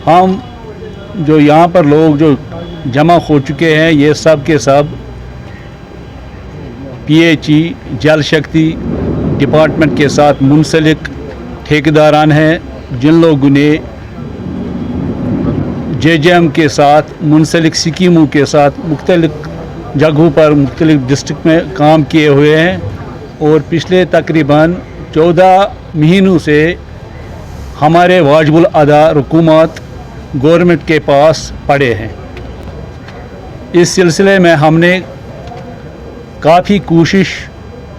हम जो यहाँ पर लोग जो जमा हो चुके हैं ये सब के सब PHE जल शक्ति डिपार्टमेंट के साथ मुंसलिक ठेकेदारान हैं, जिन लोगों ने JJM के साथ मुंसलिक स्कीमों के साथ मुख्तलिफ जगहों पर मुख्तलिफ डिस्ट्रिक्ट में काम किए हुए हैं और पिछले तकरीबन 14 महीनों से हमारे वाजिबुल अदा हुकूमत गवर्नमेंट के पास पड़े हैं। इस सिलसिले में हमने काफ़ी कोशिश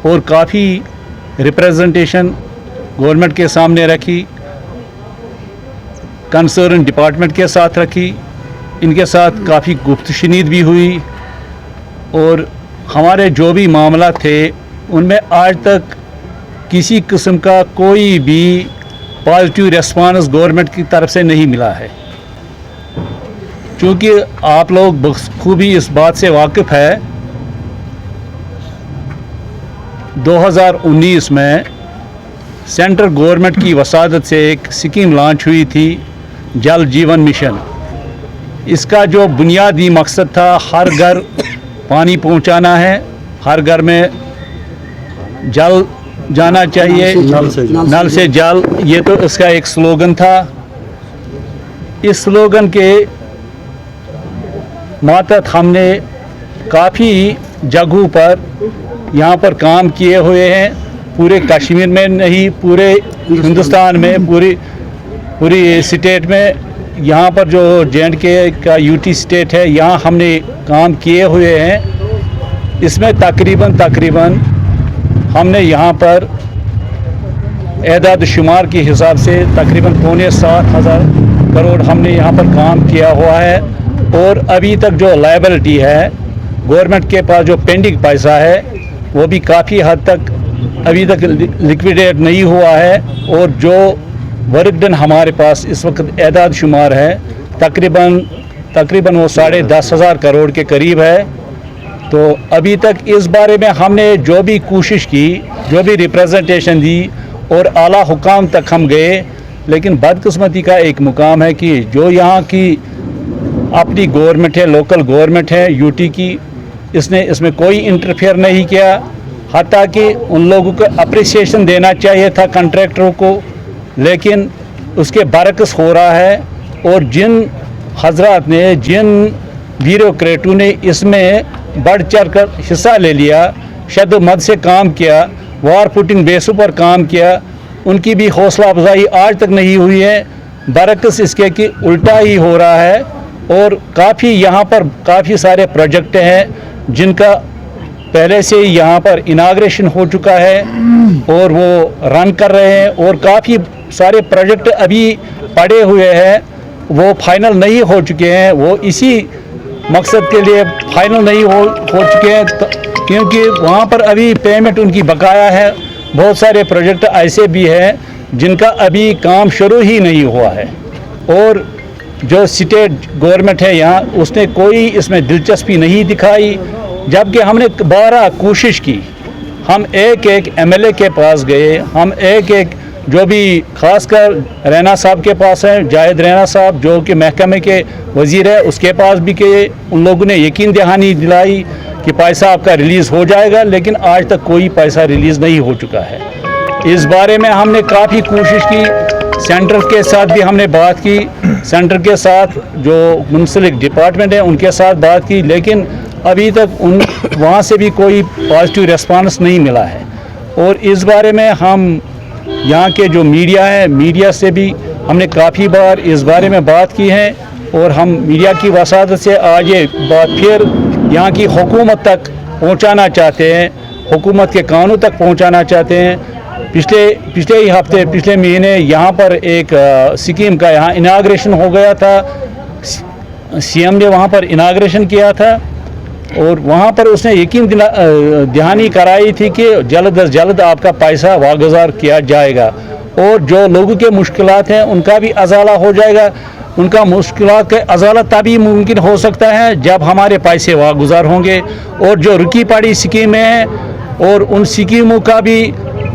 और काफ़ी रिप्रेजेंटेशन गवर्नमेंट के सामने रखी, कंसर्न डिपार्टमेंट के साथ रखी, इनके साथ काफ़ी गुफ्तशनीद भी हुई और हमारे जो भी मामला थे उनमें आज तक किसी किस्म का कोई भी पॉजिटिव रेस्पॉन्स गवर्नमेंट की तरफ से नहीं मिला है। चूँकि आप लोग बखूबी इस बात से वाकिफ़ है, 2019 में सेंट्रल गवर्नमेंट की वसादत से एक स्कीम लॉन्च हुई थी, जल जीवन मिशन। इसका जो बुनियादी मकसद था हर घर पानी पहुंचाना है, हर घर में जल जाना चाहिए, नल से जल, ये तो इसका एक स्लोगन था। इस स्लोगन के मातहत हमने काफ़ी जगहों पर यहाँ पर काम किए हुए हैं, पूरे कश्मीर में नहीं पूरे हिंदुस्तान में, पूरी स्टेट में। यहाँ पर जो J&K का UT स्टेट है, यहाँ हमने काम किए हुए हैं। इसमें तकरीबन हमने यहाँ पर एदाद शुमार के हिसाब से तकरीबन 6,700 करोड़ हमने यहाँ पर काम किया हुआ है और अभी तक जो लायबिलिटी है गवर्नमेंट के पास, जो पेंडिंग पैसा है वो भी काफ़ी हद तक अभी तक लिक्विडेट नहीं हुआ है और जो वर्क डन हमारे पास इस वक्त एदाद शुमार है तकरीबन वो 10,500 करोड़ के करीब है। तो अभी तक इस बारे में हमने जो भी कोशिश की, जो भी रिप्रेजेंटेशन दी और आला हुकाम तक हम गए, लेकिन बदकिस्मती का एक मुकाम है कि जो यहाँ की अपनी गवर्नमेंट है, लोकल गवर्नमेंट है UT की, इसने इसमें कोई इंटरफेयर नहीं किया। हत्ता कि उन लोगों को अप्रिसिएशन देना चाहिए था कंट्रैक्टरों को, लेकिन उसके बरक्स हो रहा है। और जिन हजरात ने, जिन ब्यूरोक्रेटों ने इसमें बढ़ चढ़ कर हिस्सा ले लिया, शद्दमद से काम किया, वार पुटिंग बेसों पर काम किया, उनकी भी हौसला अफजाई आज तक नहीं हुई है। बरक्स इसके कि उल्टा ही हो रहा है। और काफ़ी यहाँ पर काफ़ी सारे प्रोजेक्ट हैं जिनका पहले से यहाँ पर इनाग्रेशन हो चुका है और वो रन कर रहे हैं, और काफ़ी सारे प्रोजेक्ट अभी पड़े हुए हैं, वो फाइनल नहीं हो चुके हैं। वो इसी मकसद के लिए फाइनल नहीं हो चुके हैं क्योंकि वहाँ पर अभी पेमेंट उनकी बकाया है। बहुत सारे प्रोजेक्ट ऐसे भी हैं जिनका अभी काम शुरू ही नहीं हुआ है और जो स्टेट गवर्नमेंट है यहाँ, उसने कोई इसमें दिलचस्पी नहीं दिखाई। जबकि हमने 12 कोशिश की, हम एक MLA के पास गए, हम एक जो भी खासकर रैना साहब के पास हैं, जाहिद रैना साहब जो कि महकमे के वज़ीर है, उसके पास भी गए। उन लोगों ने यकीन दहानी दिलाई कि पैसा आपका रिलीज़ हो जाएगा, लेकिन आज तक कोई पैसा रिलीज़ नहीं हो चुका है। इस बारे में हमने काफ़ी कोशिश की, सेंटर के साथ भी हमने बात की, सेंटर के साथ जो मुंसलिक डिपार्टमेंट है उनके साथ बात की, लेकिन अभी तक वहाँ से भी कोई पॉजिटिव रेस्पॉन्स नहीं मिला है। और इस बारे में हम यहाँ के जो मीडिया है, मीडिया से भी हमने काफ़ी बार इस बारे में बात की है और हम मीडिया की वसादत से आज ये बात फिर यहाँ की हुकूमत तक पहुँचाना चाहते हैं, हुकूमत के कानों तक पहुँचाना चाहते हैं। पिछले ही हफ्ते, पिछले महीने यहाँ पर एक स्कीम का यहाँ इनाग्रेशन हो गया था, CM ने वहाँ पर इनाग्रेशन किया था और वहाँ पर उसने यकीन दहानी कराई थी कि जल्द अज जल्द आपका पैसा वागुजार किया जाएगा और जो लोगों के मुश्किलात हैं उनका भी अजाला हो जाएगा। उनका मुश्किलात का अजाला तभी मुमकिन हो सकता है जब हमारे पैसे वागुजार होंगे और जो रुकी पड़ी स्कीमें हैं और उन स्कीमों का भी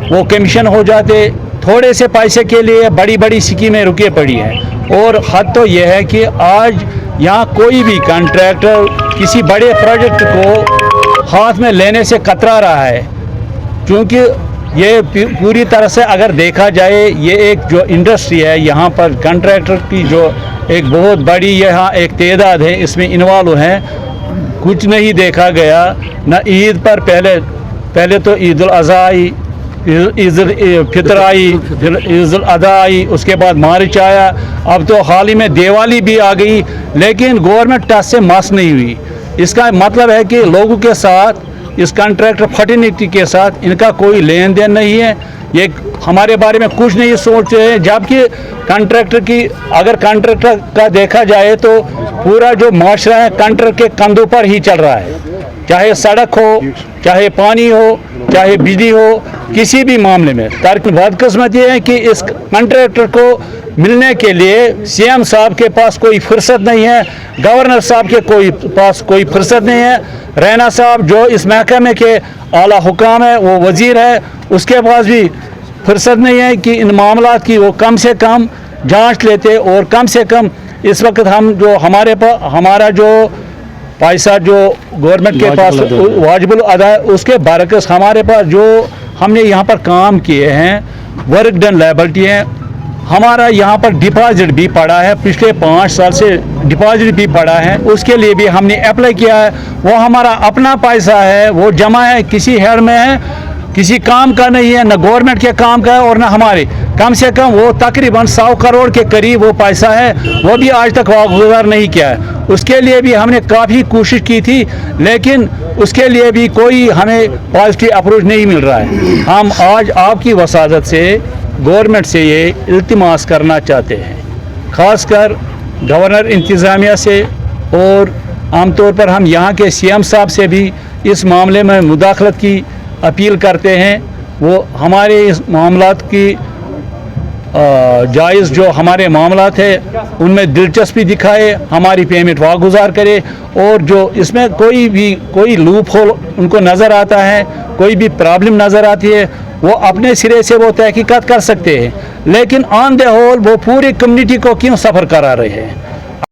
वो कमीशन हो जाते। थोड़े से पैसे के लिए बड़ी बड़ी स्कीमें रुके पड़ी हैं اور حد تو یہ ہے کہ آج यहाँ कोई भी कॉन्ट्रैक्टर किसी बड़े प्रोजेक्ट को हाथ में लेने से कतरा रहा है, क्योंकि ये पूरी तरह से अगर देखा जाए ये एक जो इंडस्ट्री है, यहाँ पर कॉन्ट्रैक्टर की जो एक बहुत बड़ी यहाँ एक तादाद है इसमें इन्वॉल्व हैं। कुछ नहीं देखा गया न ईद पर, पहले तो ईद उल अज़हा आई, ईद उल फितर आई, फिर ईद उल अदा आई, उसके बाद मार्च आया, अब तो हाल ही में दिवाली भी आ गई, लेकिन गवर्नमेंट टच से मस नहीं हुई। इसका मतलब है कि लोगों के साथ इस कॉन्ट्रैक्टर फर्टिलिटी के साथ इनका कोई लेन देन नहीं है, ये हमारे बारे में कुछ नहीं सोचते हैं। जबकि कॉन्ट्रैक्टर की अगर कॉन्ट्रैक्टर का देखा जाए तो पूरा जो माशरा है कॉन्ट्रैक्टर के कंधों पर ही चल रहा है, चाहे सड़क हो, चाहे पानी हो, चाहे बिजली हो, किसी भी मामले में। बदकिस्मत ये है कि इस कॉन्ट्रैक्टर को मिलने के लिए सीएम साहब के पास कोई फुर्सत नहीं है, गवर्नर साहब के पास कोई फुर्सत नहीं है, रैना साहब जो इस महकमे के आला हुकाम है, वो वजीर है, उसके पास भी फुर्सत नहीं है कि इन मामलात की वो कम से कम जांच लेते। और कम से कम इस वक्त हम जो हमारा जो पैसा जो गवर्नमेंट के पास वाजिबुल अदा है, उसके बरकस हमारे पास जो हमने यहाँ पर काम किए हैं, वर्क डन लायबिलिटी है, हमारा यहाँ पर डिपॉजिट भी पड़ा है, पिछले 5 साल से डिपॉजिट भी पड़ा है, उसके लिए भी हमने अप्लाई किया है। वो हमारा अपना पैसा है, वो जमा है, किसी हेड में है, किसी काम का नहीं है, न गवर्नमेंट के काम का है और न हमारे। कम से कम वो तकरीबन 100 करोड़ के करीब वो पैसा है, वो भी आज तक वागुजार नहीं किया है। उसके लिए भी हमने काफ़ी कोशिश की थी, लेकिन उसके लिए भी कोई हमें पॉजिटिव अप्रोच नहीं मिल रहा है। हम आज आपकी वसादत से गवर्नमेंट से ये इल्तिमास करना चाहते हैं, ख़ासकर गवर्नर इंतज़ामिया से, और आमतौर पर हम यहाँ के सीएम साहब से भी इस मामले में मुदाखलत की अपील करते हैं। वो हमारे इस मामलात की जायज़ जो हमारे मामलात है उनमें दिलचस्पी दिखाए, हमारी पेमेंट वागुजार करे, और जो इसमें कोई लूप होल उनको नज़र आता है, कोई भी प्रॉब्लम नज़र आती है, वो अपने सिरे से वो तहकीकात कर सकते हैं। लेकिन ऑन द होल वो पूरी कम्युनिटी को क्यों सफ़र करा रहे हैं?